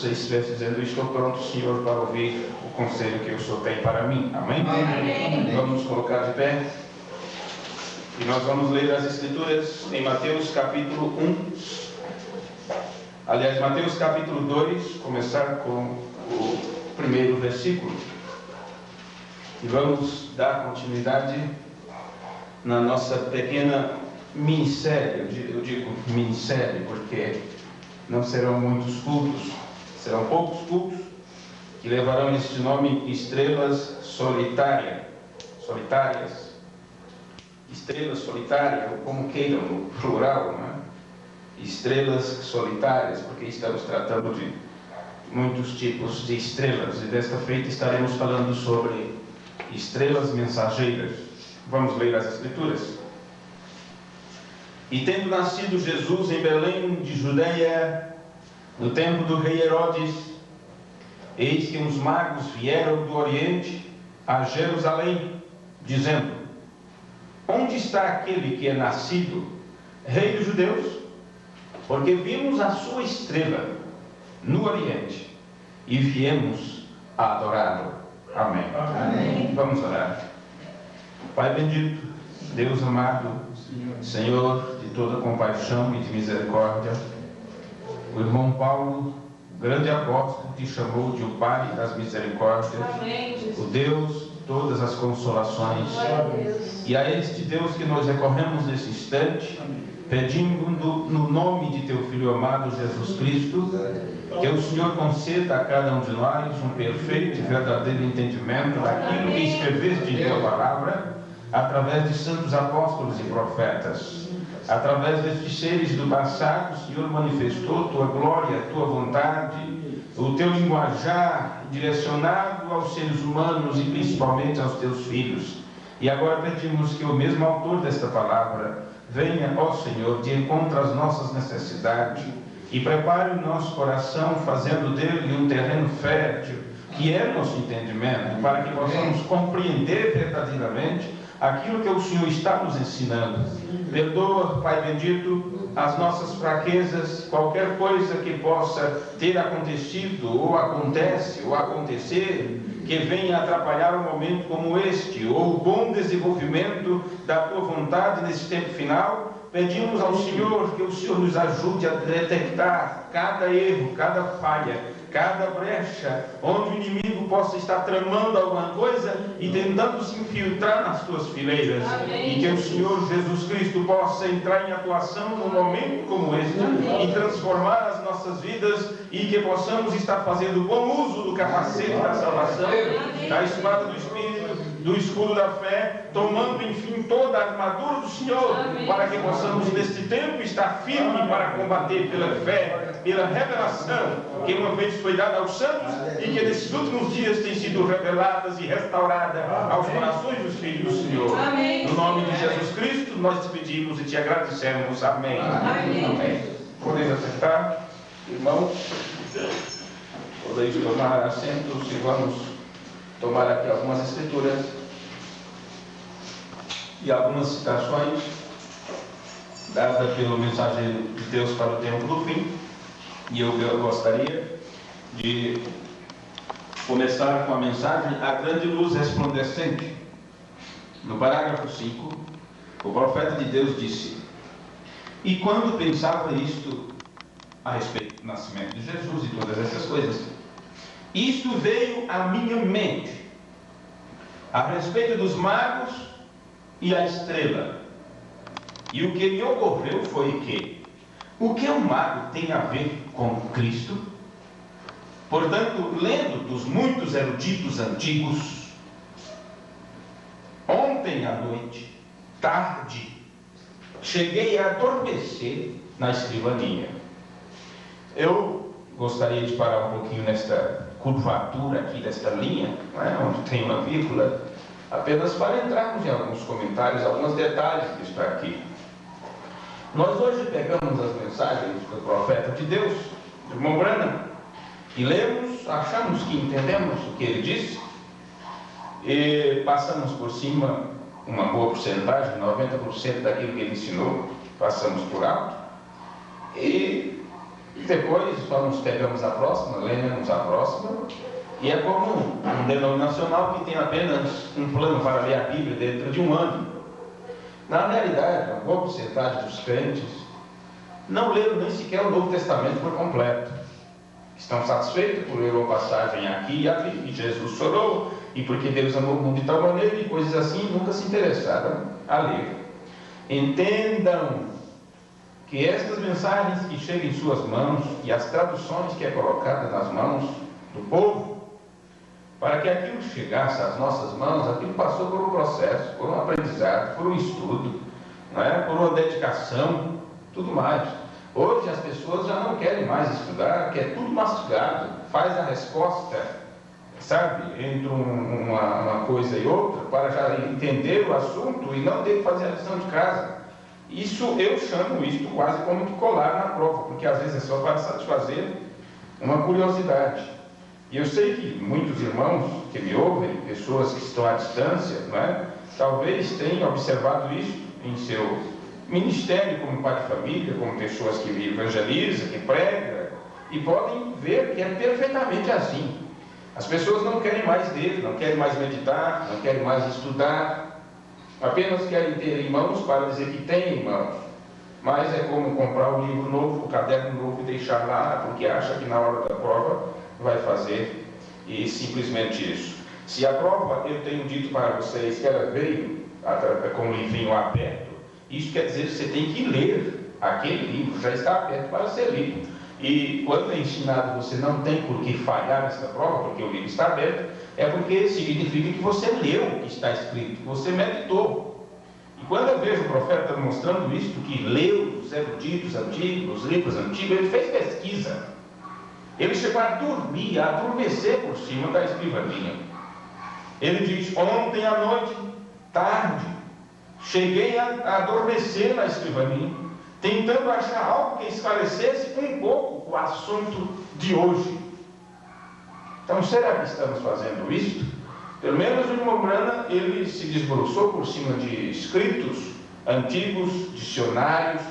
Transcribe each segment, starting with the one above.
você estivesse dizendo: estou pronto, Senhor, para ouvir o conselho que o Senhor tem para mim. Amém? Amém. Vamos nos colocar de pé. E nós vamos ler as Escrituras em Mateus capítulo 1. Aliás, Mateus capítulo 2, começar com o primeiro versículo. E vamos dar continuidade na nossa pequena minissérie. Eu digo minissérie porque não serão muitos cultos, serão poucos cultos que levarão este nome: Estrelas Solitárias. Estrelas solitárias, ou como queiram, no plural, né? Estrelas solitárias, porque estamos tratando de muitos tipos de estrelas, e desta feita estaremos falando sobre estrelas mensageiras. Vamos ler as Escrituras. E tendo nascido Jesus em Belém de Judeia, no tempo do rei Herodes, eis que uns magos vieram do Oriente a Jerusalém, dizendo: onde está aquele que é nascido rei dos judeus? Porque vimos a sua estrela no Oriente e viemos a adorá-lo. Amém. Amém. Vamos orar. Pai bendito, Deus amado, Senhor de toda compaixão e de misericórdia, o irmão Paulo, grande apóstolo, te chamou de o Pai das misericórdias. Amém. O Deus de todas as consolações. E a este Deus que nós recorremos nesse instante, pedindo no nome de teu Filho amado Jesus Cristo, que o Senhor conceda a cada um de nós um perfeito e verdadeiro entendimento daquilo que escreveste em tua palavra, através de santos apóstolos e profetas. Através destes seres do passado, o Senhor manifestou tua glória, tua vontade, o teu linguajar direcionado aos seres humanos e principalmente aos teus filhos. E agora pedimos que o mesmo autor desta palavra venha, ó Senhor, de encontro às nossas necessidades e prepare o nosso coração, fazendo dele um terreno fértil, que é nosso entendimento, para que possamos compreender verdadeiramente aquilo que o Senhor está nos ensinando. Perdoa, Pai bendito, as nossas fraquezas, qualquer coisa que possa ter acontecido, ou acontece, ou acontecer, que venha atrapalhar um momento como este, ou o bom desenvolvimento da tua vontade nesse tempo final. Pedimos ao Senhor que o Senhor nos ajude a detectar cada erro, cada falha, cada brecha, onde o inimigo possa estar tramando alguma coisa e tentando se infiltrar nas tuas fileiras. Amém. E que o Senhor Jesus Cristo possa entrar em atuação num momento como este. Amém. E transformar as nossas vidas, e que possamos estar fazendo bom uso do capacete da salvação, amém, da espada do Espírito, do escudo da fé, tomando enfim toda a armadura do Senhor, amém, para que possamos neste tempo estar firme para combater pela fé, pela revelação que uma vez foi dada aos santos e que nesses últimos dias tem sido reveladas e restaurada aos corações dos filhos do Senhor. Amém. No nome de Jesus Cristo nós te pedimos e te agradecemos. Amém. Amém. Amém. Podeis aceitar, irmãos? Podeis tomar assentos e vamos tomar aqui algumas escrituras e algumas citações dadas pelo mensageiro de Deus para o tempo do fim. E eu gostaria de começar com a mensagem A Grande Luz Resplandecente. No parágrafo 5, o profeta de Deus disse: e quando pensava isto a respeito do nascimento de Jesus e todas essas coisas, isto veio à minha mente a respeito dos magos e a estrela. E o que me ocorreu foi que o que o mago tem a ver com Cristo? Portanto, lendo dos muitos eruditos antigos, ontem à noite, tarde, cheguei a adormecer na escrivaninha. Eu gostaria de parar um pouquinho nesta curvatura aqui desta linha, onde tem uma vírgula, apenas para entrarmos em alguns comentários, alguns detalhes que está aqui. Nós hoje pegamos as mensagens do profeta de Deus, do irmão Branham, e lemos, achamos que entendemos o que ele disse, e passamos por cima uma boa porcentagem, 90% daquilo que ele ensinou, passamos por alto, e E depois, vamos, pegamos a próxima, lemos a próxima, e é como um denominacional que tem apenas um plano para ler a Bíblia dentro de um ano. Na realidade, uma boa porcentagem dos crentes não leram nem sequer o Novo Testamento por completo. Estão satisfeitos por ler uma passagem aqui e ali, e Jesus chorou, e porque Deus amou o mundo de tal maneira, e coisas assim, nunca se interessaram a ler. Entendam que estas mensagens que chegam em suas mãos, e as traduções que é colocada nas mãos do povo, para que aquilo chegasse às nossas mãos, aquilo passou por um processo, por um aprendizado, por um estudo, não é? Por uma dedicação, tudo mais. Hoje as pessoas já não querem mais estudar, quer tudo mastigado, faz a resposta, sabe, entre uma coisa e outra, para já entender o assunto e não ter que fazer a lição de casa. Isso, eu chamo isto quase como que colar na prova, porque às vezes é só para satisfazer uma curiosidade. E eu sei que muitos irmãos que me ouvem, pessoas que estão à distância, não é? Talvez tenham observado isso em seu ministério como pai de família, como pessoas que evangelizam, que pregam, e podem ver que é perfeitamente assim. As pessoas não querem mais ler, não querem mais meditar, não querem mais estudar, apenas querem ter irmãos para dizer que tem irmãos. Mas é como comprar um livro novo, um caderno novo e deixar lá, porque acha que na hora da prova vai fazer, e simplesmente isso. Se a prova, eu tenho dito para vocês que ela veio com o livrinho aberto, isso quer dizer que você tem que ler aquele livro, já está aberto para ser lido. E quando é ensinado você não tem por que falhar nessa prova, porque o livro está aberto, é porque significa que você leu o que está escrito, que você meditou. E quando eu vejo o profeta mostrando isso, que leu os eruditos antigos, os livros antigos, ele fez pesquisa. Ele chegou a dormir, a adormecer por cima da escrivaninha. Ele diz: ontem à noite, tarde, cheguei a adormecer na escrivaninha, tentando achar algo que esclarecesse um pouco o assunto de hoje. Então, será que estamos fazendo isso? Pelo menos o irmão Branham, ele se desbruçou por cima de escritos antigos, dicionários,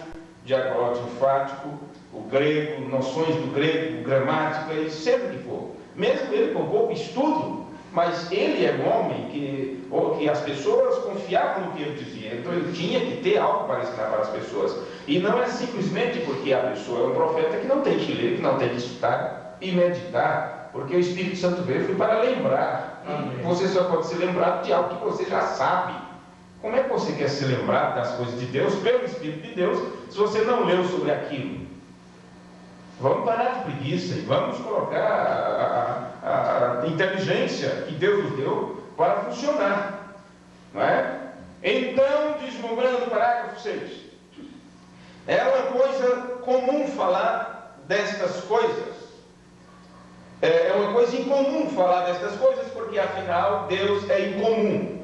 diacrótico enfático, o grego, noções do grego, gramática, e seja o que for. Mesmo ele com pouco estudo, mas ele é um homem que as pessoas confiavam no que ele dizia, então ele tinha que ter algo para ensinar para as pessoas. E não é simplesmente porque a pessoa é um profeta que não tem que ler, que não tem que estudar e meditar, porque o Espírito Santo veio para lembrar. Amém. Você só pode se lembrar de algo que você já sabe. Como é que você quer se lembrar das coisas de Deus, pelo Espírito de Deus, se você não leu sobre aquilo? Vamos parar de preguiça e vamos colocar a inteligência que Deus nos deu para funcionar, não é? Então, desmembrando o parágrafo 6, é uma coisa comum falar destas coisas, é uma coisa incomum falar destas coisas, porque afinal Deus é incomum.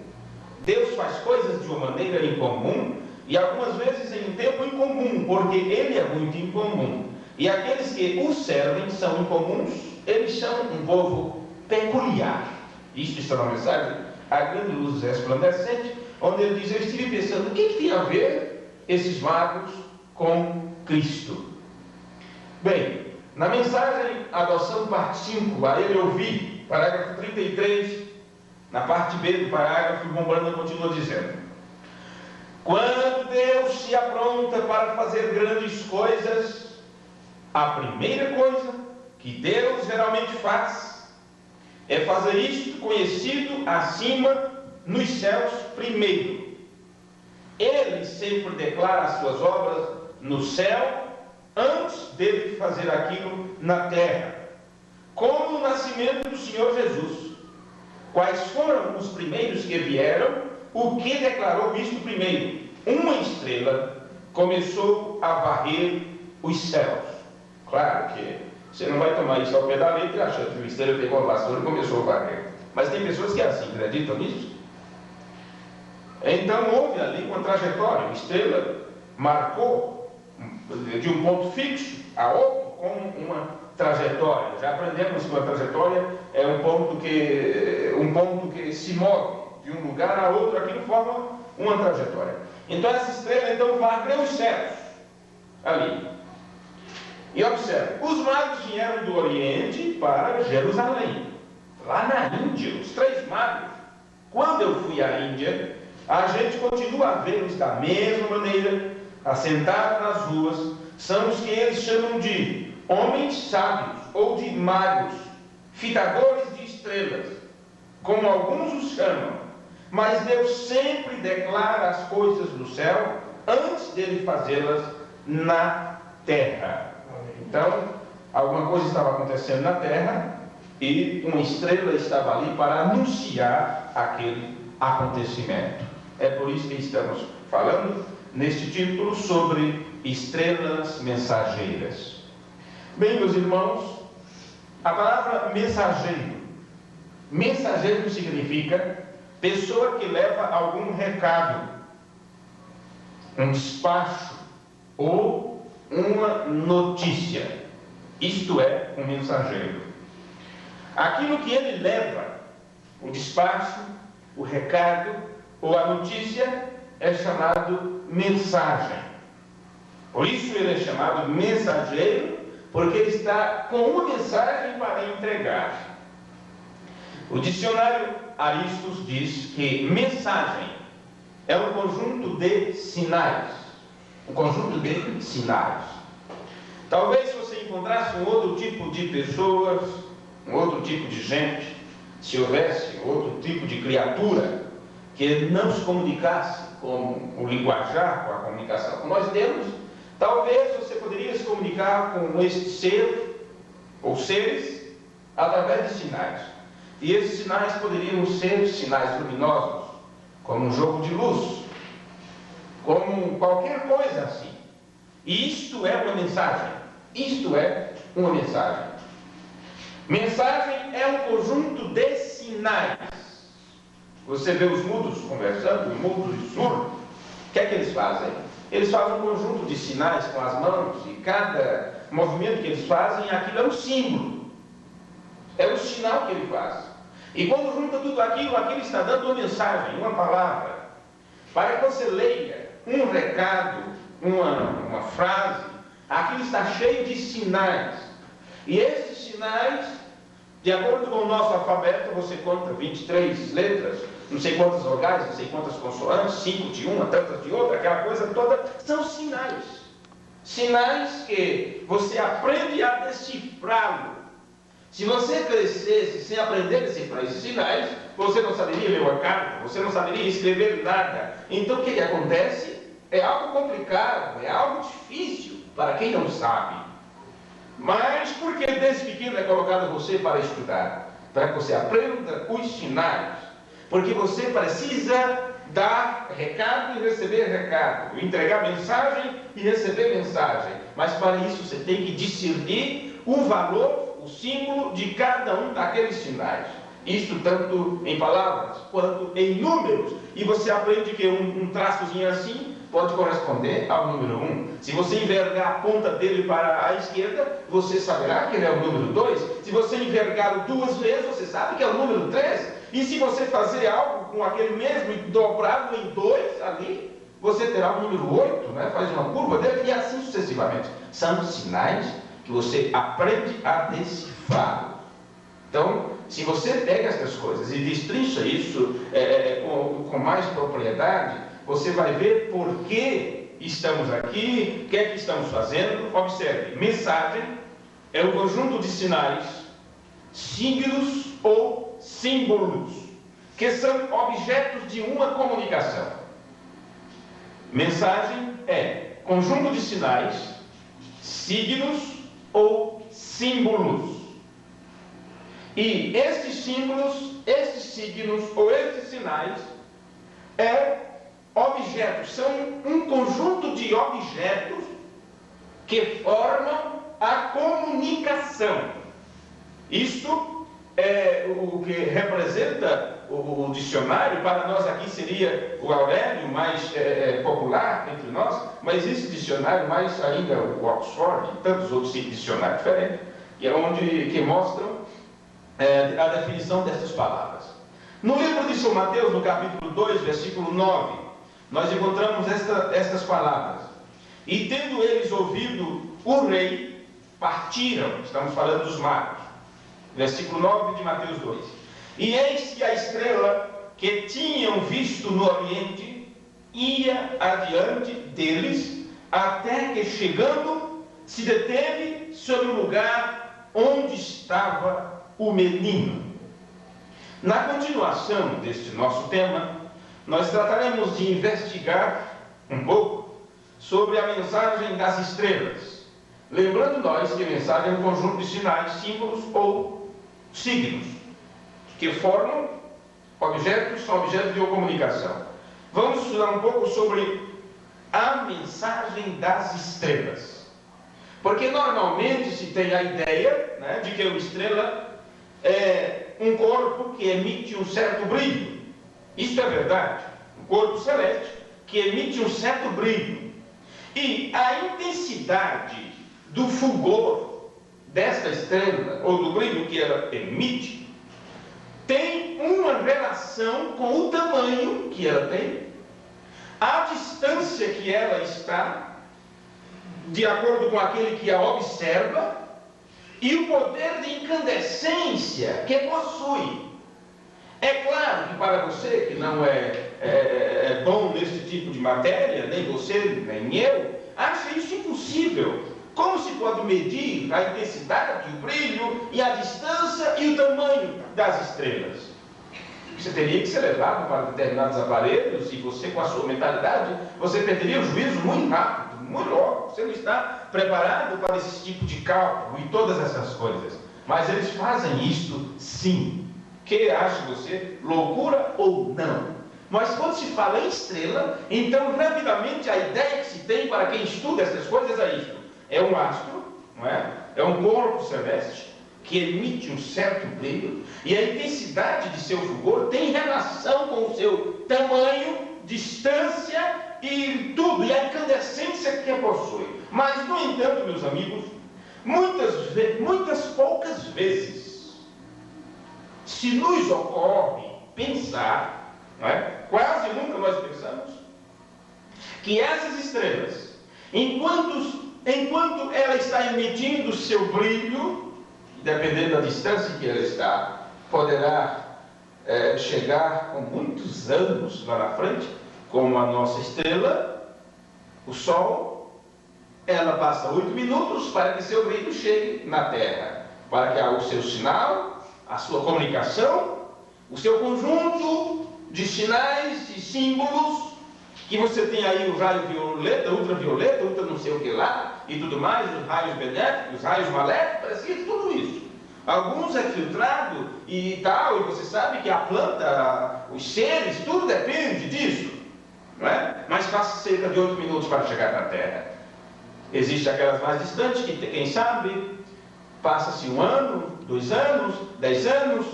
Deus faz coisas de uma maneira incomum e algumas vezes em um tempo incomum, porque Ele é muito incomum. E aqueles que o servem são incomuns, eles são um povo peculiar. Isto está na mensagem, a grande luz resplandecente, onde ele diz: eu estive pensando, o que tem a ver esses magos com Cristo? Bem, na mensagem Adoção, parte 5, a ele ouvi, parágrafo 33, na parte B do parágrafo, o irmão Branham continua dizendo: quando Deus se apronta para fazer grandes coisas, a primeira coisa que Deus geralmente faz é fazer isto conhecido acima nos céus primeiro. Ele sempre declara as suas obras no céu antes dele fazer aquilo na terra, como o nascimento do Senhor Jesus. Quais foram os primeiros que vieram? O que declarou isto primeiro? Uma estrela começou a varrer os céus. Claro que você não vai tomar isso ao pé da letra achando que o estrela pegou a vassoura e começou a varrer. Mas tem pessoas que assim acreditam nisso. Então houve ali uma trajetória. A estrela marcou de um ponto fixo a outro com uma trajetória. Já aprendemos que uma trajetória é um ponto que se move de um lugar a outro. Aquilo forma uma trajetória. Então essa estrela varreu os céus ali. E observe, os magos vieram do Oriente para Jerusalém, lá na Índia, os 3 magos. Quando eu fui à Índia, a gente continua a vê-los da mesma maneira, assentados nas ruas. São os que eles chamam de homens sábios, ou de magos, fitadores de estrelas, como alguns os chamam. Mas Deus sempre declara as coisas do céu antes dele fazê-las na terra. Então, alguma coisa estava acontecendo na terra e uma estrela estava ali para anunciar aquele acontecimento. É por isso que estamos falando neste título sobre estrelas mensageiras. Bem, meus irmãos, a palavra mensageiro significa pessoa que leva algum recado, um despacho ou uma notícia. Isto é um mensageiro. Aquilo que ele leva, o despacho, o recado ou a notícia, é chamado mensagem. Por isso ele é chamado mensageiro, porque ele está com uma mensagem para entregar. O dicionário Aristos diz que mensagem é um conjunto de sinais. Um conjunto de sinais. Talvez se você encontrasse um outro tipo de pessoas, um outro tipo de gente, se houvesse outro tipo de criatura que não se comunicasse com o linguajar, com a comunicação que nós temos, talvez você poderia se comunicar com este ser ou seres através de sinais. E esses sinais poderiam ser sinais luminosos, como um jogo de luz, como qualquer coisa assim. E isto é uma mensagem. Isto é uma mensagem. Mensagem é um conjunto de sinais. Você vê os mudos conversando, mudos e surdos. O que é que eles fazem? Eles fazem um conjunto de sinais com as mãos, e cada movimento que eles fazem, aquilo é um símbolo. É o sinal que ele faz. E quando junta tudo aquilo, aquilo está dando uma mensagem, uma palavra. Para que você leia um recado, uma frase, aquilo está cheio de sinais. E esses sinais, de acordo com o nosso alfabeto, você conta 23 letras, não sei quantas vogais, não sei quantas consoantes, 5 de uma, tantas de outra, aquela coisa toda, são sinais. Sinais que você aprende a decifrá-lo. Se você crescesse sem aprender a decifrar esses sinais, você não saberia ler uma carta, você não saberia escrever nada. Então o que acontece? É algo complicado, é algo difícil para quem não sabe. Mas por que desde pequeno é colocado você para estudar? Para que você aprenda os sinais. Porque você precisa dar recado e receber recado, entregar mensagem e receber mensagem. Mas para isso você tem que discernir o valor, o símbolo de cada um daqueles sinais. Isto tanto em palavras quanto em números. E você aprende que um traçozinho assim pode corresponder ao número 1. Se você envergar a ponta dele para a esquerda, você saberá que ele é o número 2. Se você envergá-lo 2 vezes, você sabe que é o número 3. E se você fazer algo com aquele mesmo e dobrado em 2 ali, você terá o número 8, né? Faz uma curva dele e assim sucessivamente. São sinais que você aprende a decifrar. Então, se você pega essas coisas e destrincha isso com mais propriedade, você vai ver por que estamos aqui, o que é que estamos fazendo. Observe, mensagem é um conjunto de sinais, signos ou símbolos, que são objetos de uma comunicação. Mensagem é conjunto de sinais, signos ou símbolos. E estes símbolos, estes signos ou estes sinais objetos, são um conjunto de objetos que formam a comunicação. Isto é o que representa o dicionário. Para nós aqui seria o Aurélio, mais popular entre nós, mas existe dicionário mais ainda, o Oxford e tantos outros dicionários diferentes, que mostram a definição dessas palavras. No livro de São Mateus, no capítulo 2, versículo 9, nós encontramos estas palavras: e tendo eles ouvido o rei, partiram, estamos falando dos magos, versículo 9 de Mateus 2. E eis que a estrela que tinham visto no oriente ia adiante deles, até que chegando se deteve sobre o lugar onde estava o menino. Na continuação deste nosso tema, nós trataremos de investigar um pouco sobre a mensagem das estrelas. Lembrando nós que a mensagem é um conjunto de sinais, símbolos ou signos, que formam objetos, são objetos de comunicação. Vamos estudar um pouco sobre a mensagem das estrelas. Porque normalmente se tem a ideia, né, de que uma estrela é um corpo que emite um certo brilho. Isso é verdade. Um corpo celeste que emite um certo brilho. E a intensidade do fulgor desta estrela, ou do brilho que ela emite, tem uma relação com o tamanho que ela tem, a distância que ela está, de acordo com aquele que a observa, e o poder de incandescência que possui. É claro que para você que não é bom nesse tipo de matéria, nem você, nem eu, acha isso impossível. Como se pode medir a intensidade, o brilho, e a distância e o tamanho das estrelas? Você teria que ser levado para determinados aparelhos, e você, com a sua mentalidade, você perderia o juízo muito rápido, muito logo. Você não está preparado para esse tipo de cálculo e todas essas coisas. Mas eles fazem isso sim. Que acha você loucura ou não? Mas quando se fala em estrela, então rapidamente a ideia que se tem para quem estuda essas coisas é isto. É um astro, não é? É um corpo celeste que emite um certo brilho, e a intensidade de seu fulgor tem relação com o seu tamanho, distância e tudo, e a incandescência que possui. Mas, no entanto, meus amigos, muitas poucas vezes se nos ocorre pensar, não é? Quase nunca nós pensamos, que essas estrelas, enquanto ela está emitindo seu brilho, dependendo da distância que ela está, poderá chegar com muitos anos lá na frente, como a nossa estrela, o Sol, ela passa 8 minutos para que seu brilho chegue na Terra, para que o seu sinal, a sua comunicação, o seu conjunto de sinais e símbolos, que você tem aí o raio violeta, ultravioleta, ultra não sei o que lá, e tudo mais, os raios benéficos, os raios maléficos, parece tudo isso. Alguns é filtrado e tal, e você sabe que a planta, os seres, tudo depende disso, não é? Mas passa cerca de 8 minutos para chegar na Terra. Existem aquelas mais distantes, que quem sabe, passa-se 1 ano, 2 anos, 10 anos,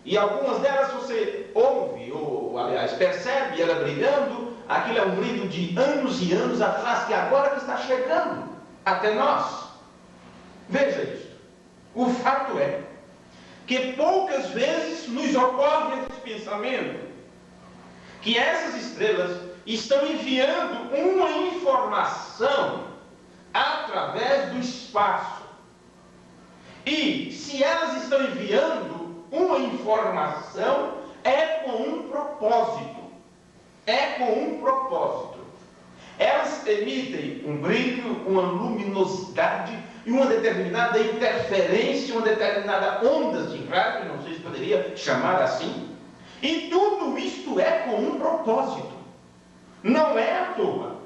e algumas delas você ouve, ou aliás, percebe ela brilhando. Aquilo é um brilho de anos e anos atrás, que agora que está chegando até nós. Veja isso. O fato é que poucas vezes nos ocorre esse pensamento, que essas estrelas estão enviando uma informação através do espaço. E se elas estão enviando uma informação, é com um propósito. É com um propósito. Elas emitem um brilho, uma luminosidade e uma determinada interferência, uma determinada onda de rádio, não sei se poderia chamar assim. E tudo isto é com um propósito. Não é à toa.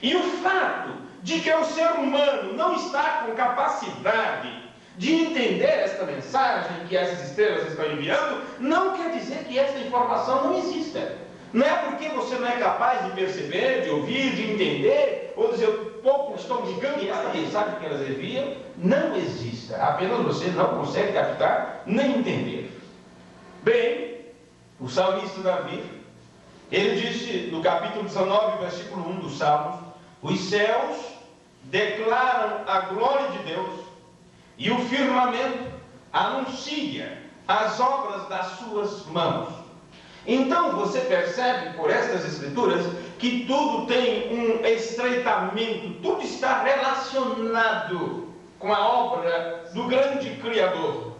E o fato de que o ser humano não está com capacidade de entender esta mensagem que essas estrelas estão enviando, não quer dizer que essa informação não exista. Não é porque você não é capaz de perceber, de ouvir, de entender, ou dizer, pouco estou ligando que essa mensagem que elas enviam não exista. Apenas você não consegue captar nem entender. Bem, o salmista Davi, ele disse no capítulo 19, versículo 1 dos Salmos: os céus declaram a glória de Deus, e o firmamento anuncia as obras das suas mãos. Então você percebe por estas escrituras que tudo tem um estreitamento, tudo está relacionado. com a obra do grande Criador.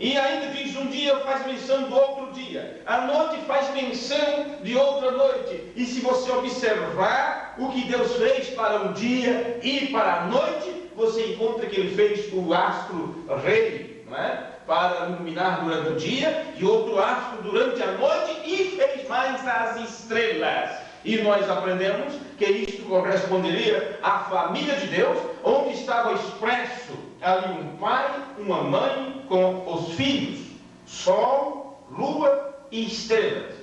E ainda diz, um dia faz menção do outro dia, a noite faz menção de outra noite. E se você observar o que Deus fez para o dia e para a noite, você encontra que Ele fez o astro rei, não é? Para iluminar durante o dia, e outro astro durante a noite, e fez mais as estrelas. E nós aprendemos que isto corresponderia à família de Deus, onde estava expresso ali um pai, uma mãe com os filhos, sol, lua e estrelas.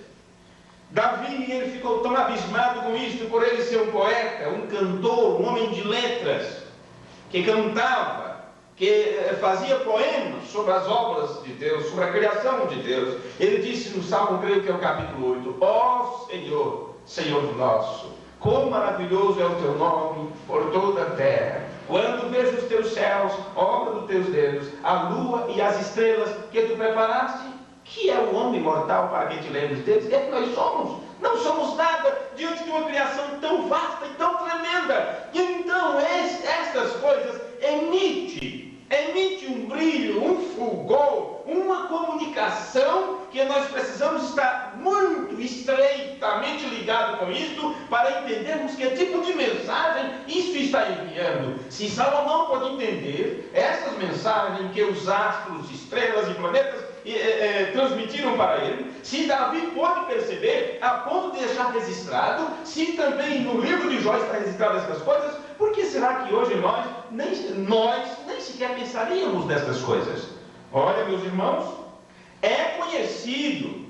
Davi, ele ficou tão abismado com isto, por ele ser um poeta, um cantor, um homem de letras, que cantava, que fazia poemas sobre as obras de Deus, sobre a criação de Deus. Ele disse no Salmo, creio que é o capítulo 8, ó Senhor, Senhor nosso, quão maravilhoso é o teu nome por toda a terra. Quando vejo os teus céus, obra dos teus dedos, a lua e as estrelas que tu preparaste, que é o homem mortal para que te lembres deles? É que nós somos. Não somos nada diante de uma criação tão vasta e tão tremenda. E então estas coisas emite um brilho, um fulgor, uma comunicação que nós precisamos estar muito estreitamente ligados com isto para entendermos que tipo de mensagem isso está enviando. Se Salomão pode entender essas mensagens que os astros, estrelas e planetas transmitiram para ele, se Davi pode perceber a ponto de deixar registrado, se também no livro de Jó está registrado essas coisas, por que será que hoje nós nem sequer pensaríamos nessas coisas? Olha, meus irmãos, é conhecido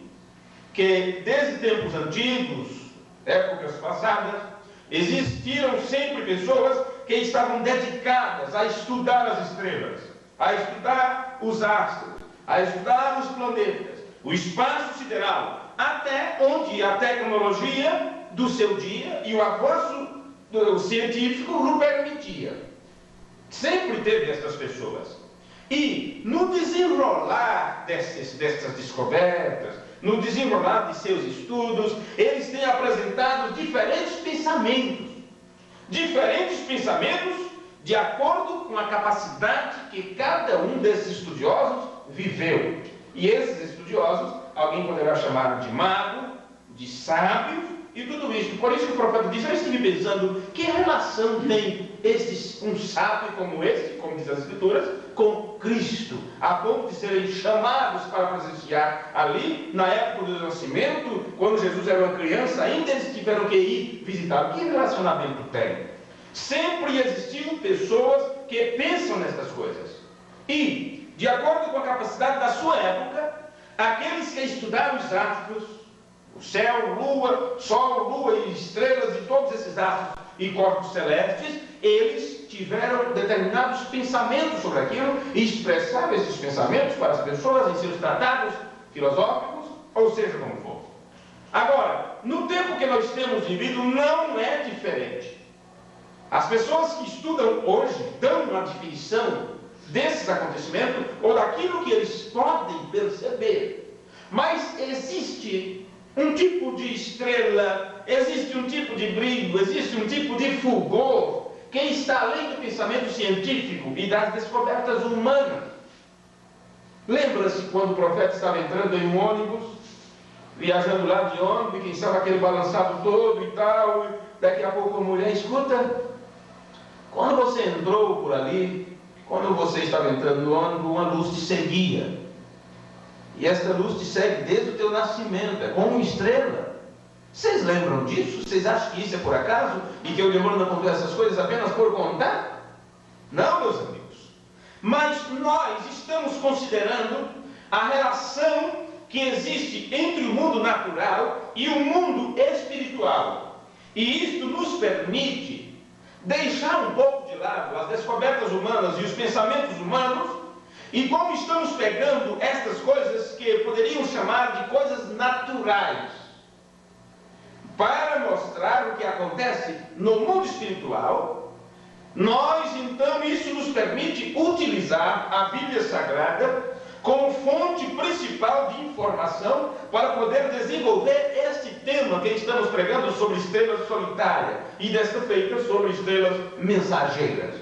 que desde tempos antigos, épocas passadas, existiram sempre pessoas que estavam dedicadas a estudar as estrelas, a estudar os astros, a estudar os planetas, o espaço sideral, até onde a tecnologia do seu dia e o avanço científico o permitia. Sempre teve essas pessoas. E no desenrolar dessas descobertas, no desenrolar de seus estudos, eles têm apresentado diferentes pensamentos de acordo com a capacidade que cada um desses estudiosos viveu. E esses estudiosos, alguém poderá chamar de mago, de sábio e tudo isso. Por isso que o profeta diz, eu estive pensando, que relação tem um sábio como esse, como diz as escrituras, com Cristo, a ponto de serem chamados para presenciar ali, na época do nascimento, quando Jesus era uma criança, ainda eles tiveram que ir visitar. Que relacionamento tem? Sempre existiram pessoas que pensam nessas coisas. E, de acordo com a capacidade da sua época, aqueles que estudaram os astros, o céu, lua, sol, lua e estrelas e todos esses astros e corpos celestes, eles tiveram determinados pensamentos sobre aquilo e expressaram esses pensamentos para as pessoas em seus tratados filosóficos, ou seja como for. Agora, no tempo que nós temos vivido, não é diferente. As pessoas que estudam hoje dão uma definição desses acontecimentos ou daquilo que eles podem perceber. Mas existe um tipo de estrela, existe um tipo de brilho, existe um tipo de fulgor que está além do pensamento científico e das descobertas humanas. Lembra-se quando o profeta estava entrando em um ônibus, viajando lá de ônibus, quem sabe aquele balançado todo e tal, e daqui a pouco a mulher, escuta, quando você entrou por ali, quando você estava entrando no ônibus, uma luz te seguia. E esta luz te segue desde o teu nascimento, é como uma estrela. Vocês lembram disso? Vocês acham que isso é por acaso? E que eu demoro a contar essas coisas apenas por contar? Não, meus amigos. Mas nós estamos considerando a relação que existe entre o mundo natural e o mundo espiritual. E isto nos permite deixar um pouco de lado as descobertas humanas e os pensamentos humanos, e como estamos pegando estas coisas que poderiam chamar de coisas naturais, para mostrar o que acontece no mundo espiritual, nós então, isso nos permite utilizar a Bíblia Sagrada como fonte principal de informação para poder desenvolver este tema que estamos pregando sobre estrelas solitárias e desta feita sobre estrelas mensageiras.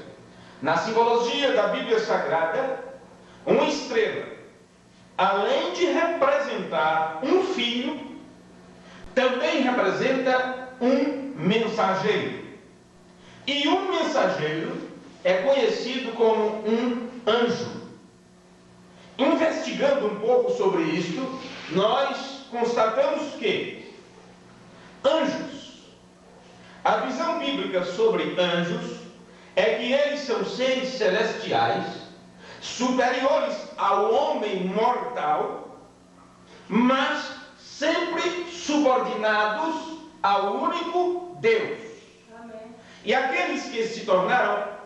Na simbologia da Bíblia Sagrada, uma estrela, além de representar um filho, também representa um mensageiro. E um mensageiro é conhecido como um anjo. Investigando um pouco sobre isto, nós constatamos que anjos, a visão bíblica sobre anjos é que eles são seres celestiais, superiores ao homem mortal, mas sempre subordinados ao único Deus. Amém. E aqueles que se tornaram,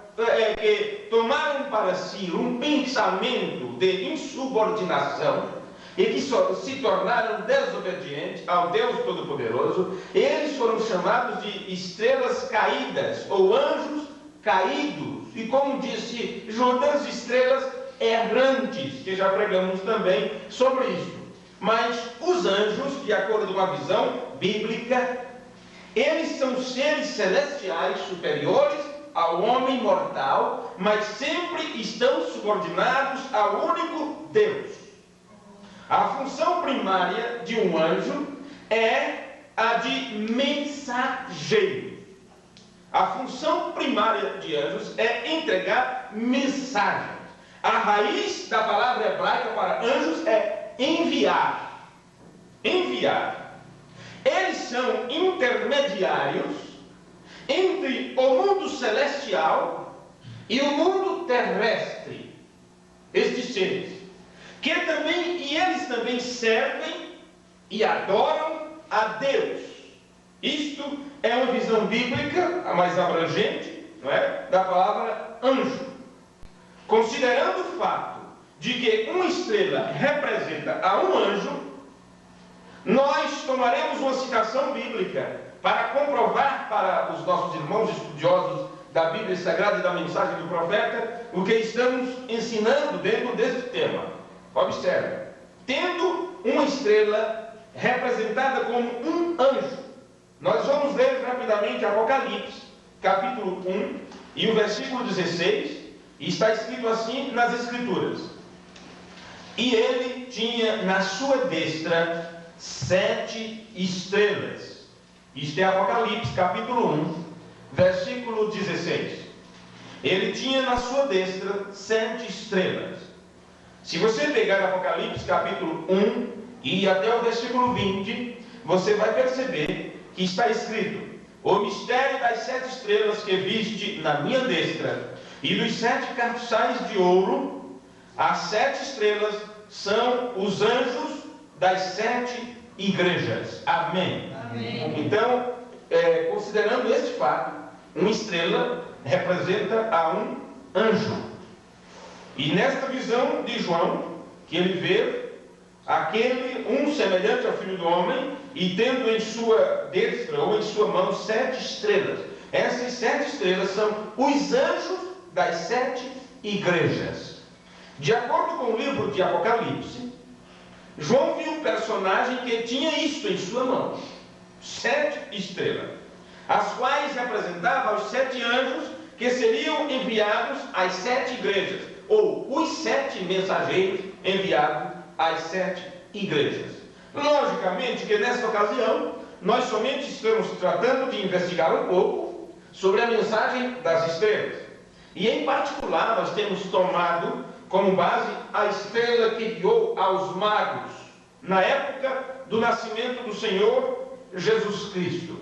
que tomaram para si um pensamento de insubordinação e que se tornaram desobedientes ao Deus Todo-Poderoso, eles foram chamados de estrelas caídas ou anjos caídos. E como disse Judas, estrelas errantes, que já pregamos também sobre isso. Mas os anjos, de acordo com a visão bíblica, eles são seres celestiais superiores ao homem mortal, mas sempre estão subordinados ao único Deus. A função primária de um anjo é a de mensageiro. A função primária de anjos é entregar mensagens. A raiz da palavra hebraica para anjos é enviar. Enviar. Eles são intermediários entre o mundo celestial e o mundo terrestre. Estes seres. E eles também servem e adoram a Deus. Isto é uma visão bíblica, a mais abrangente, não é? Da palavra anjo. Considerando o fato de que uma estrela representa a um anjo, nós tomaremos uma citação bíblica para comprovar para os nossos irmãos estudiosos da Bíblia Sagrada e da mensagem do profeta o que estamos ensinando dentro deste tema. Observe, tendo uma estrela representada como um anjo, nós vamos ler rapidamente Apocalipse, capítulo 1 e o versículo 16, e está escrito assim nas Escrituras: e ele tinha na sua destra 7 estrelas. Isto é Apocalipse, capítulo 1, versículo 16. Ele tinha na sua destra 7 estrelas. Se você pegar Apocalipse, capítulo 1 e até o versículo 20, você vai perceber que está escrito: o mistério das 7 estrelas que viste na minha destra e dos 7 castiçais de ouro. As 7 estrelas são os anjos das 7 igrejas. Amém. Amém. Então, considerando este fato, uma estrela representa a um anjo. E nesta visão de João, que ele vê um semelhante ao Filho do Homem, e tendo em sua destra ou em sua mão 7 estrelas. Essas 7 estrelas são os anjos das 7 igrejas. De acordo com o livro de Apocalipse, João viu um personagem que tinha isto em sua mão: 7 estrelas, as quais representavam os 7 anjos que seriam enviados às 7 igrejas, ou os 7 mensageiros enviados às 7 igrejas. Logicamente que nesta ocasião nós somente estamos tratando de investigar um pouco sobre a mensagem das estrelas. E em particular nós temos tomado como base a estrela que guiou aos magos na época do nascimento do Senhor Jesus Cristo.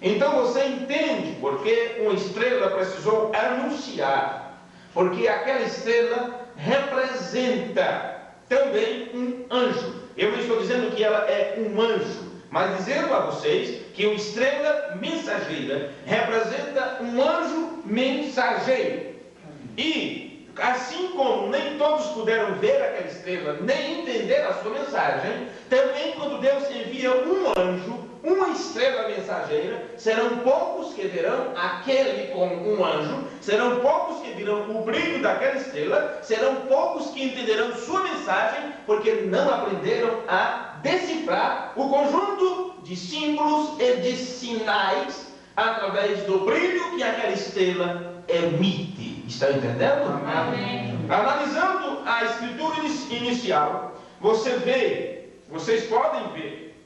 Então você entende porque uma estrela precisou anunciar, porque aquela estrela representa também um anjo. Eu não estou dizendo que ela é um anjo, mas dizendo a vocês que uma estrela mensageira representa um anjo mensageiro. E assim como nem todos puderam ver aquela estrela, nem entender a sua mensagem, também quando Deus envia um anjo, uma estrela mensageira, serão poucos que verão aquele como um anjo, serão poucos que virão o brilho daquela estrela, serão poucos que entenderão sua mensagem, porque não aprenderam a decifrar o conjunto de símbolos e de sinais através do brilho que aquela estrela emite. Está entendendo? Amém. Analisando a escritura inicial, vocês podem ver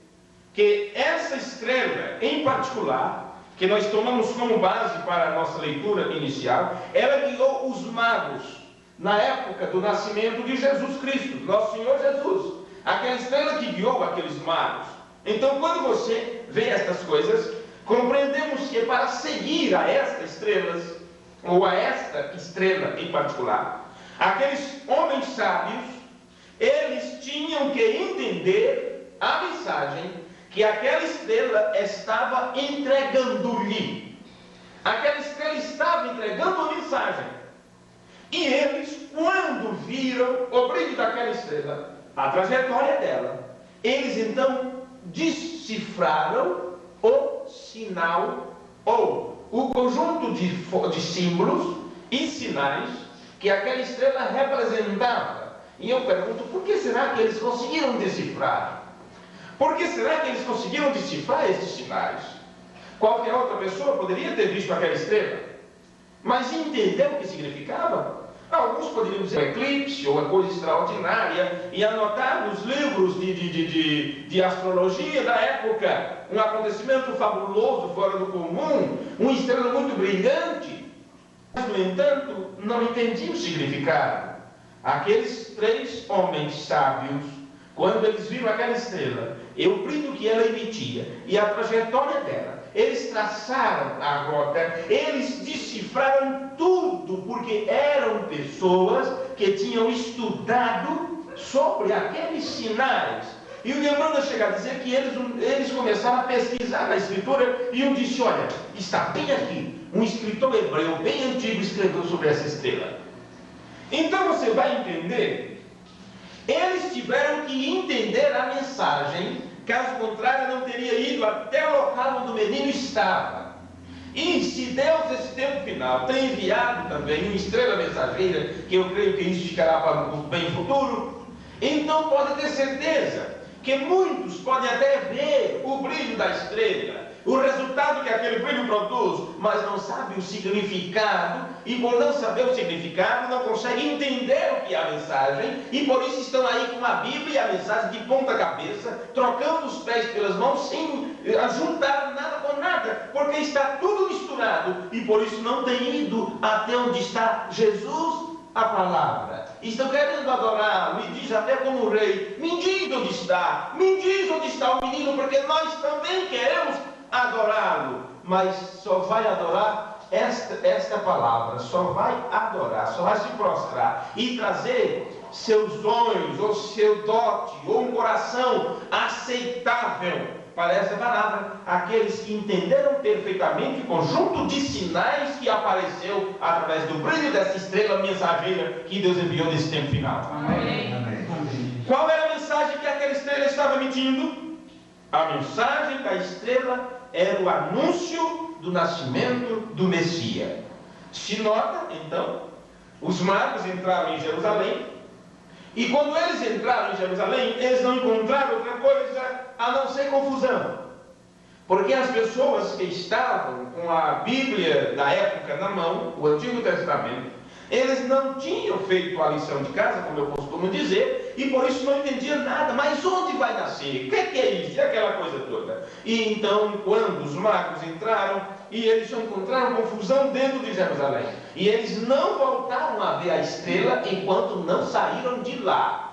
que essa estrela em particular, que nós tomamos como base para a nossa leitura inicial, ela guiou os magos na época do nascimento de Jesus Cristo, nosso Senhor Jesus. Aquela estrela que guiou aqueles magos. Então, quando você vê estas coisas, compreendemos que para seguir a estas estrelas, ou a esta estrela em particular, aqueles homens sábios, eles tinham que entender a mensagem que aquela estrela estava entregando-lhe. Aquela estrela estava entregando a mensagem. E eles, quando viram o brilho daquela estrela, a trajetória dela, eles então decifraram o sinal, ou o conjunto de símbolos e sinais que aquela estrela representava. E eu pergunto, por que será que eles conseguiram decifrar? Por que será que eles conseguiram decifrar esses sinais? Qualquer outra pessoa poderia ter visto aquela estrela, mas entendeu o que significava? Alguns poderiam dizer eclipse ou uma coisa extraordinária e anotar nos livros de astrologia da época um acontecimento fabuloso, fora do comum, uma estrela muito brilhante. Mas, no entanto, não entendiam o significado. Aqueles 3 homens sábios, quando eles viram aquela estrela, e o brilho que ela emitia e a trajetória dela, eles traçaram a rota, eles decifraram tudo, porque eram pessoas que tinham estudado sobre aqueles sinais. E o Lembrando chega a dizer que eles começaram a pesquisar na escritura, e um disse, olha, está bem aqui, um escritor hebreu bem antigo escreveu sobre essa estrela. Então você vai entender, eles tiveram que entender a mensagem, caso contrário não teria ido até o local onde o menino estava. E se Deus, nesse tempo final, tem enviado também uma estrela mensageira, que eu creio que isso ficará para um bem futuro, então pode ter certeza que muitos podem até ver o brilho da estrela, o resultado que aquele brilho produz, mas não sabe o significado, e por não saber o significado, não conseguem entender o que é a mensagem, e por isso estão aí com a Bíblia e a mensagem de ponta cabeça, trocando os pés pelas mãos, sem juntar nada com nada, porque está tudo misturado, e por isso não tem ido até onde está Jesus, a palavra. Estão querendo adorar, me diz até como rei, me diz onde está o menino, porque nós também queremos adorá-lo, mas só vai adorar esta palavra, só vai adorar, só vai se prostrar e trazer seus dons, ou seu dote, ou um coração aceitável para essa palavra, aqueles que entenderam perfeitamente o conjunto de sinais que apareceu através do brilho dessa estrela mensageira que Deus enviou nesse tempo final. Amém. Qual era a mensagem que aquela estrela estava emitindo? A mensagem da estrela era o anúncio do nascimento do Messias. Se nota, então, os magos entraram em Jerusalém, e quando eles entraram em Jerusalém, eles não encontraram outra coisa a não ser confusão. Porque as pessoas que estavam com a Bíblia da época na mão, o Antigo Testamento, eles não tinham feito a lição de casa, como eu costumo dizer, e por isso não entendiam nada. Mas onde vai nascer? O que é isso? E aquela coisa toda. E então, quando os magos entraram, e eles só encontraram confusão dentro de Jerusalém, e eles não voltaram a ver a estrela enquanto não saíram de lá.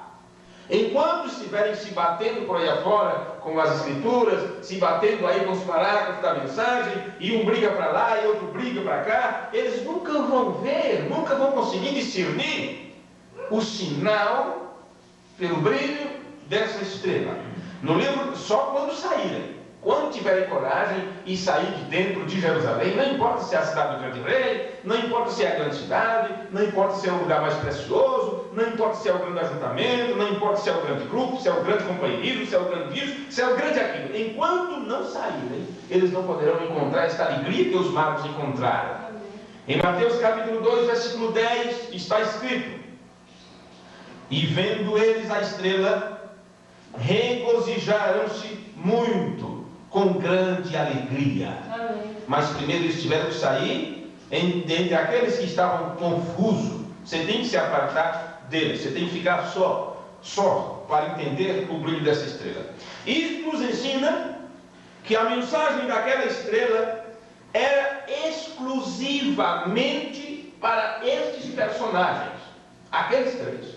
Enquanto estiverem se batendo por aí afora com as escrituras, se batendo aí com os parágrafos da mensagem, e um briga para lá e outro briga para cá, eles nunca vão ver, nunca vão conseguir discernir o sinal pelo brilho dessa estrela. No livro, só quando saírem. Quando tiverem coragem e sair de dentro de Jerusalém, não importa se é a cidade do grande rei, não importa se é a grande cidade, não importa se é o lugar mais precioso, não importa se é o grande ajuntamento, não importa se é o grande grupo, se é o grande companheirismo, se é o grande isso, se é o grande aquilo. Enquanto não saírem, eles não poderão encontrar esta alegria que os magos encontraram. Em Mateus capítulo 2, versículo 10, está escrito: e vendo eles a estrela, regozijaram-se muito, com grande alegria. Amém. Mas primeiro eles tiveram que sair entre aqueles que estavam confusos. Você tem que se apartar deles, você tem que ficar só para entender o brilho dessa estrela. Isso nos ensina que a mensagem daquela estrela era exclusivamente para estes personagens, aqueles três,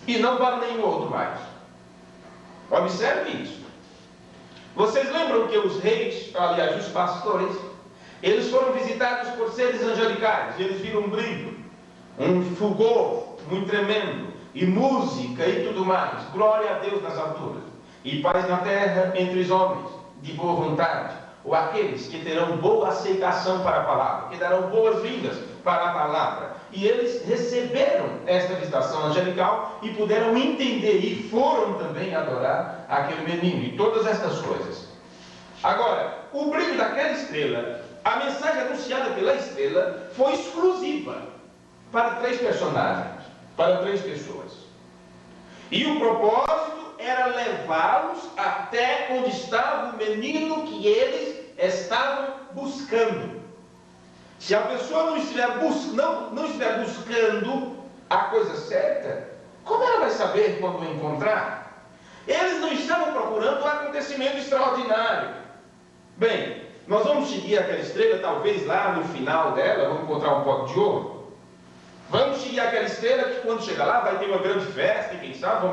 e não para nenhum outro mais. Observe isso. Vocês lembram que os reis, aliás, os pastores, eles foram visitados por seres angelicais, e eles viram um brilho, um fulgor muito tremendo, e música e tudo mais. Glória a Deus nas alturas, e paz na terra entre os homens de boa vontade, ou aqueles que terão boa aceitação para a palavra, que darão boas-vindas para a palavra. E eles receberam esta visitação angelical e puderam entender, e foram também adorar aquele menino, e todas estas coisas. Agora, o brilho daquela estrela, a mensagem anunciada pela estrela, foi exclusiva para três personagens, para três pessoas. E o propósito era levá-los até onde estava o menino que eles estavam buscando. Se a pessoa não estiver buscando a coisa certa, como ela vai saber quando o encontrar? Eles não estavam procurando um acontecimento extraordinário. Bem, nós vamos seguir aquela estrela, talvez lá no final dela, vamos encontrar um pote de ouro. Vamos seguir aquela estrela que quando chegar lá vai ter uma grande festa, e quem sabe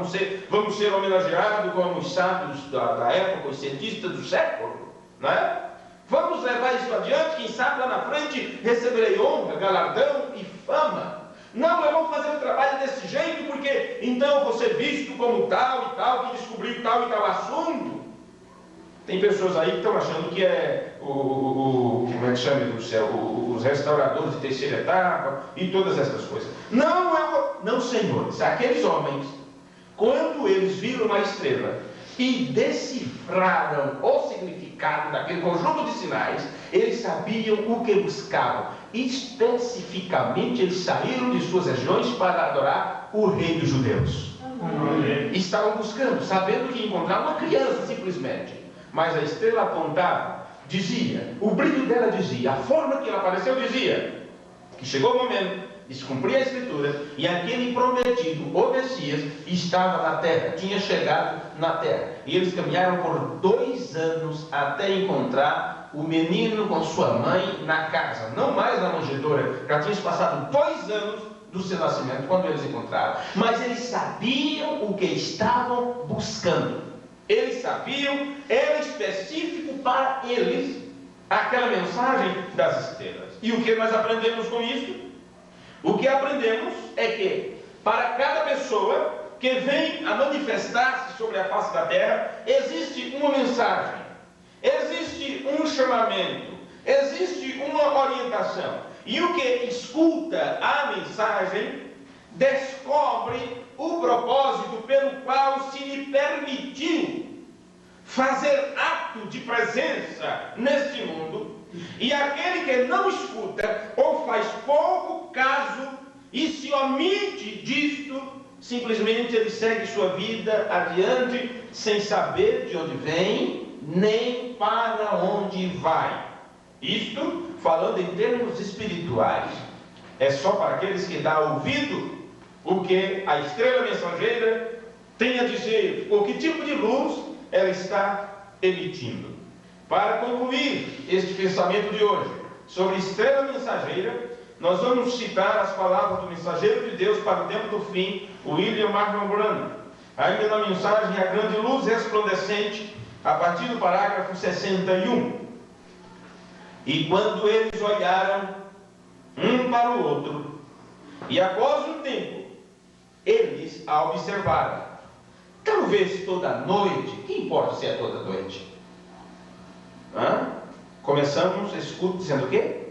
vamos ser homenageados como os sábios da época, os cientistas do século, não é? Vamos levar isso adiante, quem sabe lá na frente receberei honra, galardão e fama. Não, eu vou fazer o trabalho desse jeito, porque então eu vou ser visto como tal e tal, que descobri tal e tal assunto. Tem pessoas aí que estão achando que é como é que chama do céu, os restauradores de terceira etapa e todas essas coisas. Não, senhores, aqueles homens, quando eles viram uma estrela e decifraram o significado daquele conjunto de sinais, eles sabiam o que buscavam. Especificamente, eles saíram de suas regiões para adorar o rei dos judeus. Estavam buscando, sabendo que encontraram uma criança simplesmente. Mas a estrela apontava, dizia, o brilho dela dizia, a forma que ela apareceu dizia, que chegou o momento de se cumprir a escritura, e aquele prometido, o Messias, estava na terra, tinha chegado na terra. E eles caminharam por 2 anos até encontrar o menino com sua mãe na casa, não mais na manjedoura, já tinha passado 2 anos do seu nascimento, quando eles encontraram. Mas eles sabiam o que estavam buscando. Eles sabiam, era específico para eles aquela mensagem das estrelas. E o que nós aprendemos com isso? O que aprendemos é que para cada pessoa que vem a manifestar-se sobre a face da terra, existe uma mensagem, existe um chamamento, existe uma orientação. E o que escuta a mensagem descobre o propósito pelo qual se lhe permitiu fazer ato de presença neste mundo. E aquele que não escuta ou faz pouco caso e se omite disto, simplesmente ele segue sua vida adiante sem saber de onde vem nem para onde vai. Isto falando em termos espirituais, é só para aqueles que dão ouvido o que a estrela mensageira tem a dizer, ou que tipo de luz ela está emitindo. Para concluir este pensamento de hoje sobre estrela mensageira, nós vamos citar as palavras do mensageiro de Deus para o tempo do fim, William Martin Branham, ainda na mensagem A Grande Luz Resplandecente, a partir do parágrafo 61. E quando eles olharam um para o outro, e após um tempo, eles a observaram, talvez toda noite, que importa se é toda noite? Começamos, escuta, dizendo o quê?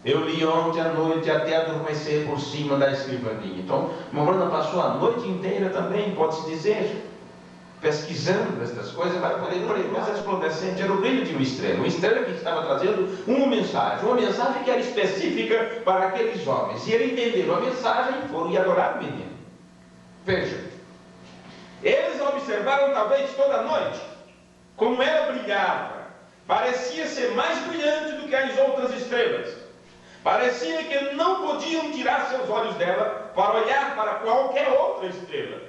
Eu li ontem à noite até adormecer por cima da escrivaninha. Então, Morana passou a noite inteira também, pode-se dizer, pesquisando estas coisas, para poder ver. Mas resplandecente era o brilho de uma estrela que estava trazendo uma mensagem que era específica para aqueles homens. E eles entenderam a mensagem e foram e adorar o menino. Veja, eles observaram talvez toda a noite como ela brilhava, parecia ser mais brilhante do que as outras estrelas. Parecia que não podiam tirar seus olhos dela para olhar para qualquer outra estrela.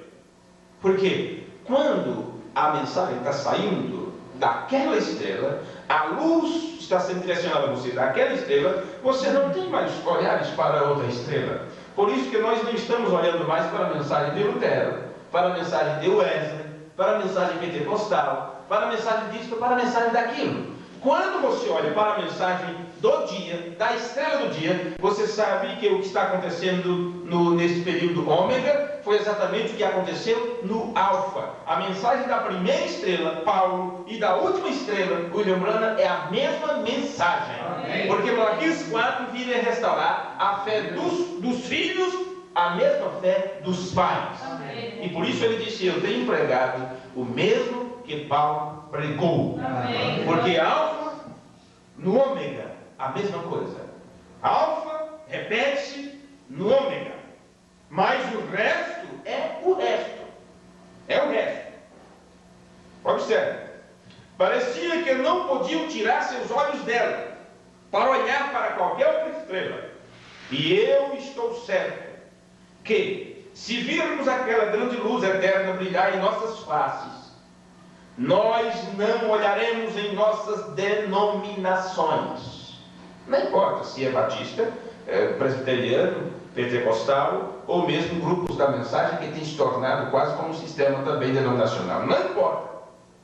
Porque quando a mensagem está saindo daquela estrela, a luz está sendo direcionada a você daquela estrela, você não tem mais olhares para outra estrela. Por isso que nós não estamos olhando mais para a mensagem de Lutero, para a mensagem de Wesley, para a mensagem pentecostal, para a mensagem disso, para a mensagem daquilo. Quando você olha para a mensagem do dia, da estrela do dia, você sabe que o que está acontecendo nesse período ômega foi exatamente o que aconteceu no alfa. A mensagem da primeira estrela, Paulo, e da última estrela, William Branham, é a mesma mensagem. Amém. Porque Malaquias 4 vira restaurar a fé dos filhos, a mesma fé dos pais. Amém. E por isso ele disse: eu tenho pregado o mesmo que Paulo pregou. Amém. Porque alfa, no ômega, a mesma coisa. Alfa repete-se no ômega, mas o resto é o resto. É o resto. Observe. Parecia que não podiam tirar seus olhos dela para olhar para qualquer outra estrela. E eu estou certo que, se virmos aquela grande luz eterna brilhar em nossas faces, nós não olharemos em nossas denominações. Não importa se é batista, presbiteriano, pentecostal, ou mesmo grupos da mensagem que tem se tornado quase como um sistema também denominacional. Não importa.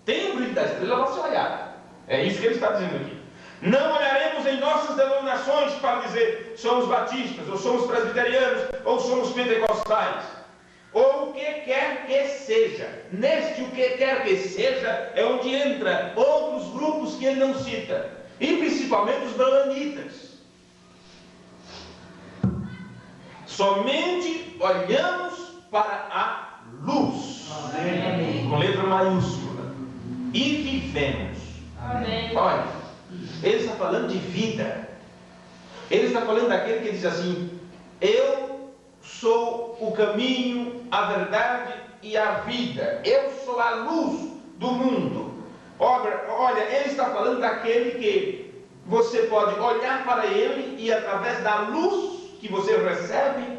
Tem o brilho da estrela, você olhar. É isso que ele está dizendo aqui. Não olharemos em nossas denominações para dizer somos batistas, ou somos presbiterianos, ou somos pentecostais, ou o que quer que seja. Neste o que quer que seja é onde entra outros grupos que ele não cita, e principalmente os branhamitas. Somente olhamos para a luz. Amém. Com letra maiúscula, e vivemos. Amém. Olha, ele está falando de vida. Ele está falando daquele que diz assim: eu sou o caminho, a verdade e a vida. Eu sou a luz do mundo. Olha, ele está falando daquele que você pode olhar para ele e através da luz que você recebe,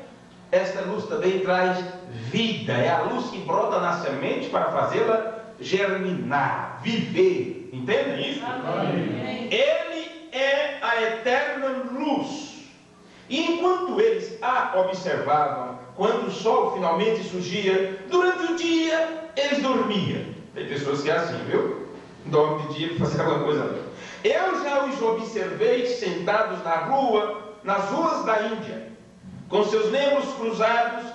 esta luz também traz vida. É a luz que brota na semente para fazê-la germinar, viver. Entendem isso? Amém. Ele é a eterna luz. E enquanto eles a observavam, quando o sol finalmente surgia, durante o dia eles dormiam. Tem pessoas que é assim, viu? Dorme de dia para fazer alguma coisa. Eu já os observei sentados nas ruas da Índia, com seus membros cruzados,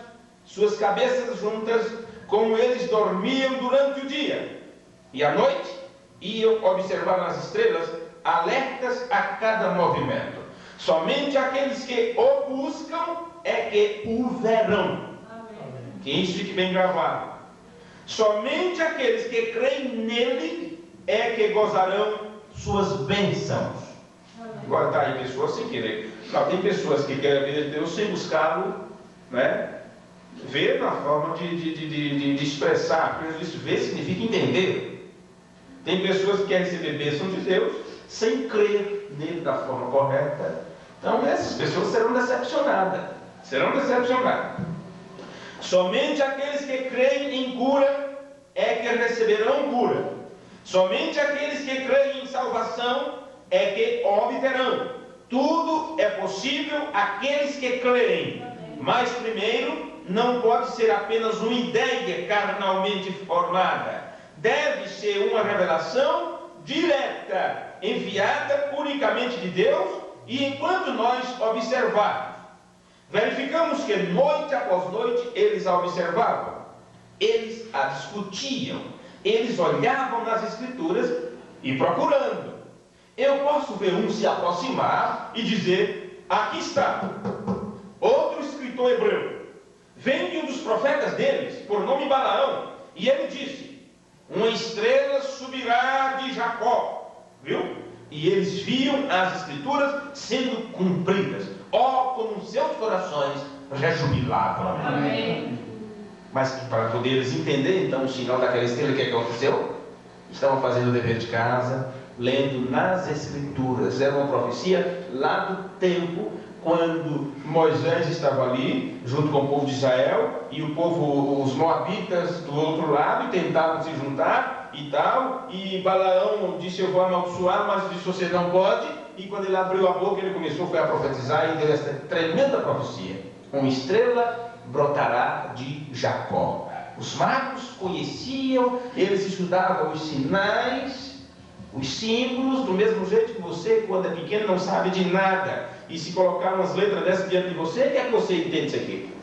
suas cabeças juntas, como eles dormiam durante o dia. E à noite iam observar as estrelas, alertas a cada movimento. Somente aqueles que o buscam é que o verão. Amém. Que isso fique bem gravado. Somente aqueles que creem nele é que gozarão suas bênçãos. Amém. Agora está aí pessoas sem querer. Não, tem pessoas que querem ver Deus sem buscá-lo, né? Ver na forma de expressar. Isso ver significa entender. Tem pessoas que querem receber bênção de Deus sem crer nele da forma correta. Então essas pessoas serão decepcionadas. Serão decepcionadas. Somente aqueles que creem em cura é que receberão cura. Somente aqueles que creem em salvação é que obterão. Tudo é possível àqueles que creem. Mas primeiro, não pode ser apenas uma ideia carnalmente formada. Deve ser uma revelação direta, enviada unicamente de Deus. E enquanto nós observarmos, verificamos que noite após noite eles a observavam, eles a discutiam, eles olhavam nas Escrituras e procurando. Eu posso ver um se aproximar e dizer: aqui está, outro escritor hebreu, vem de um dos profetas deles, por nome Balaão, e ele disse: uma estrela subirá de Jacó, viu? E eles viam as Escrituras sendo cumpridas. Como seus corações rejubilavam. Amém. Mas para poder eles entender então o sinal daquela estrela, o que aconteceu? Estavam fazendo o dever de casa, lendo nas Escrituras. Era uma profecia lá do tempo quando Moisés estava ali, junto com o povo de Israel, e o povo, os moabitas do outro lado, e tentavam se juntar e tal, e Balaão disse: eu vou amaldiçoar, mas disse: você não pode. E quando ele abriu a boca, ele começou a profetizar, e deu essa tremenda profecia: uma estrela brotará de Jacó. Os magos conheciam, eles estudavam os sinais, os símbolos, do mesmo jeito que você, quando é pequeno, não sabe de nada, e se colocar umas letras dessas diante de você, o que é que você entende isso aqui?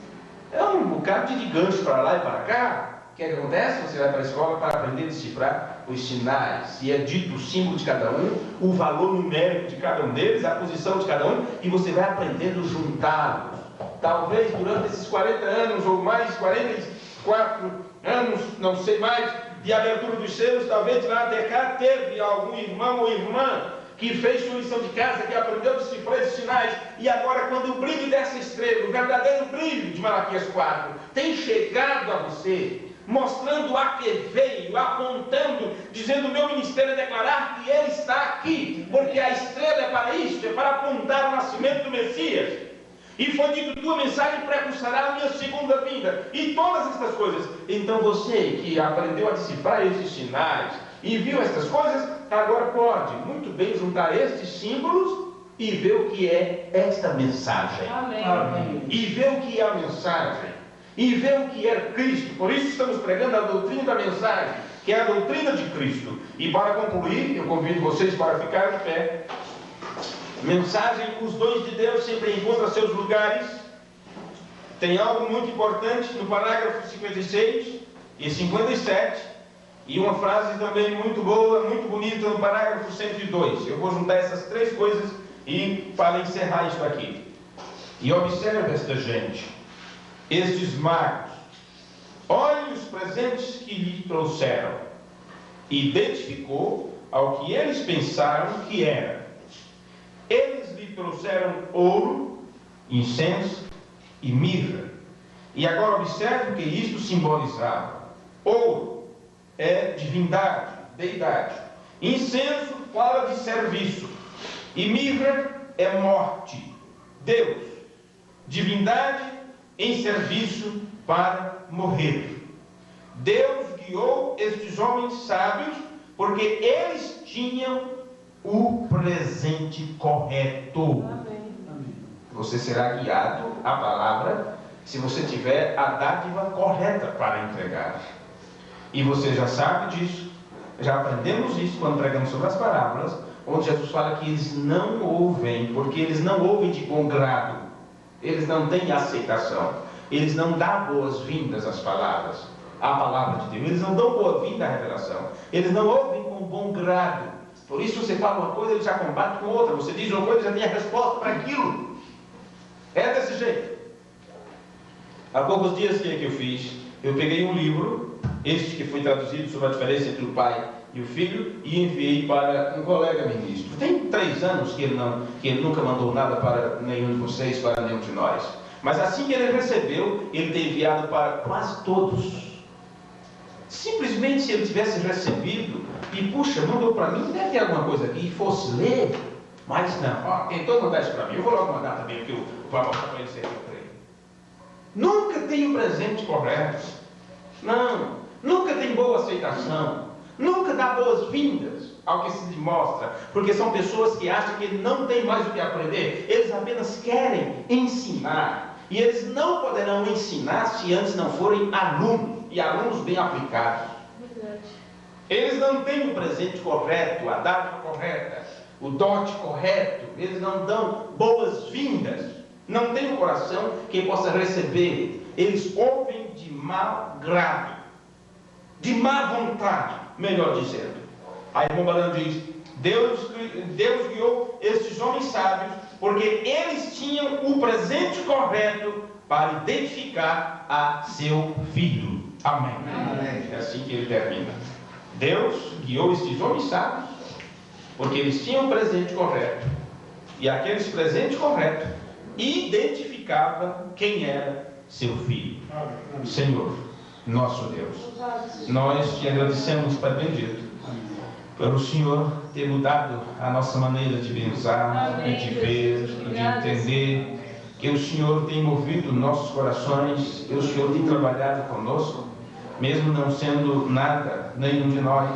É um bocado de gancho para lá e para cá. O que é que acontece? Você vai para a escola para aprender a decifrar os sinais, e é dito o símbolo de cada um, o valor numérico de cada um deles, a posição de cada um, e você vai aprendendo a juntá-los. Talvez durante esses 40 anos ou mais, 44 anos, não sei mais, de abertura dos selos, talvez lá de cá teve algum irmão ou irmã que fez sua lição de casa, que aprendeu a decifrar esses sinais, e agora, quando o brilho dessa estrela, o verdadeiro brilho de Malaquias 4, tem chegado a você, mostrando a que veio, apontando, dizendo: o meu ministério é declarar que ele está aqui, porque a estrela é para isso, é para apontar o nascimento do Messias. E foi dito: tua mensagem precursará a minha segunda vinda, e todas essas coisas. Então você que aprendeu a decifrar esses sinais e viu essas coisas, agora pode muito bem juntar estes símbolos e ver o que é esta mensagem. Amém. Amém. E ver o que é a mensagem, e ver o que é Cristo. Por isso estamos pregando a doutrina da mensagem, que é a doutrina de Cristo. E para concluir, eu convido vocês para ficar de pé. Mensagem: os dons de Deus sempre encontram seus lugares. Tem algo muito importante no parágrafo 56 e 57, e uma frase também muito boa, muito bonita no parágrafo 102. Eu vou juntar essas três coisas e para encerrar isso aqui. E observe esta gente, estes magos, olhe os presentes que lhe trouxeram. Identificou ao que eles pensaram que era. Eles lhe trouxeram ouro, incenso e mirra. E agora observe o que isto simbolizava. Ouro é divindade, deidade. Incenso fala de serviço. E mirra é morte, Deus. Divindade em serviço para morrer. Deus guiou estes homens sábios porque eles tinham o presente correto. Amém. Você será guiado à palavra se você tiver a dádiva correta para entregar. E você já sabe disso, já aprendemos isso quando pregamos sobre as parábolas, onde Jesus fala que eles não ouvem, porque eles não ouvem de bom grado, eles não têm aceitação, eles não dão boas-vindas às palavras, à palavra de Deus, eles não dão boa-vinda à revelação, eles não ouvem com bom grado. Por isso você fala uma coisa, ele já combate com outra. Você diz uma coisa, já tem a resposta para aquilo. É desse jeito. Há poucos dias, o que eu fiz? Eu peguei um livro, este que foi traduzido sobre a diferença entre o pai e o filho, e enviei para um colega ministro. Tem 3 anos que ele nunca mandou nada para nenhum de vocês, para nenhum de nós. Mas assim que ele recebeu, ele tem enviado para quase todos. Simplesmente, se ele tivesse recebido e, puxa, mandou para mim, deve ter alguma coisa aqui, e fosse ler, mas não, tentou mandar isso para mim, eu vou logo mandar também, porque eu vou mostrar para ele se eu creio. Nunca tem o presente correto, não, nunca tem boa aceitação, nunca dá boas-vindas ao que se lhe mostra, porque são pessoas que acham que não tem mais o que aprender, eles apenas querem ensinar, e eles não poderão ensinar se antes não forem alunos, e alunos bem aplicados. Verdade. Eles não têm o presente correto, a dádiva correta, o dote correto, eles não dão boas-vindas, não têm o coração que possa receber, eles ouvem de mau grado, de má vontade, melhor dizendo. Aí o Balão diz: Deus guiou estes homens sábios, porque eles tinham o presente correto para identificar a seu filho. Amém. Amém. É assim que ele termina. Deus guiou estes homens sábios, porque eles tinham o presente correto, e aqueles presentes corretos identificavam quem era seu filho. Senhor, nosso Deus, nós te agradecemos, Pai bendito, pelo Senhor ter mudado a nossa maneira de pensar, e de ver, e de entender, que o Senhor tem movido nossos corações, que o Senhor tem trabalhado conosco, mesmo não sendo nada, nenhum de nós,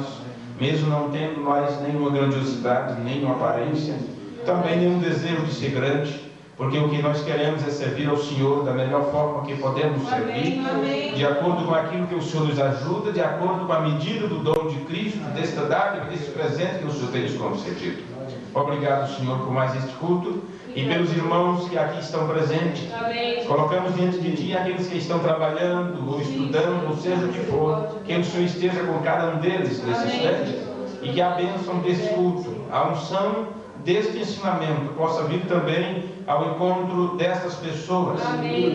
mesmo não tendo nós nenhuma grandiosidade, nenhuma aparência, também nenhum desejo de ser grande, porque o que nós queremos é servir ao Senhor da melhor forma que podemos servir, de acordo com aquilo que o Senhor nos ajuda, de acordo com a medida do dom de Cristo, desta dádiva, desse presente que o Senhor tem nos concedido. Obrigado, Senhor, por mais este culto e pelos irmãos que aqui estão presentes. Colocamos diante de Ti aqueles que estão trabalhando ou estudando, ou seja o que for, que o Senhor esteja com cada um deles nesse instante e que a bênção desse culto, a unção deste ensinamento possa vir também ao encontro destas pessoas,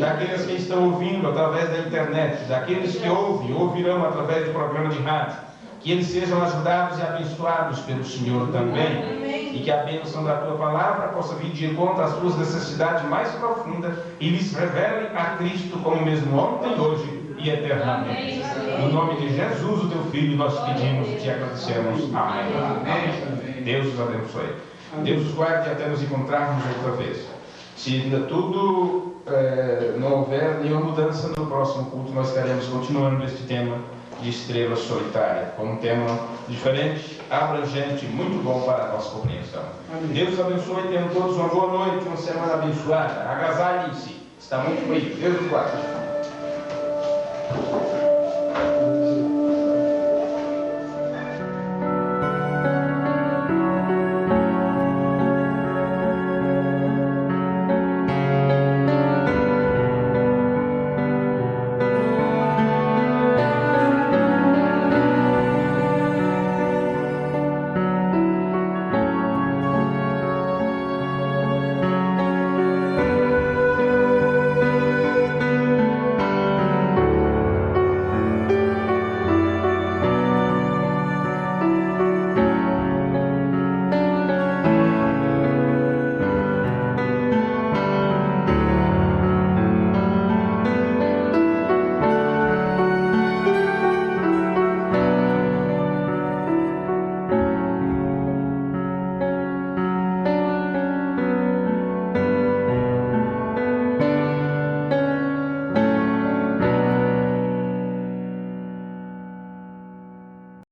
daqueles que estão ouvindo através da internet, daqueles que ouvem, ouvirão através do programa de rádio, que eles sejam ajudados e abençoados pelo Senhor também, e que a bênção da Tua Palavra possa vir de encontro às suas necessidades mais profundas e lhes revele a Cristo como mesmo ontem, hoje e eternamente. No nome de Jesus, o Teu Filho, nós pedimos e Te agradecemos. Amém. Deus os abençoe. Deus os guarde até nos encontrarmos outra vez. Se tudo não houver nenhuma mudança no próximo culto, nós estaremos continuando este tema de estrela solitária, como um tema diferente, abrangente, muito bom para a nossa compreensão. Amém. Deus os abençoe, tenham todos uma boa noite, uma semana abençoada. Agasalhem-se, está muito frio. Deus os guarde.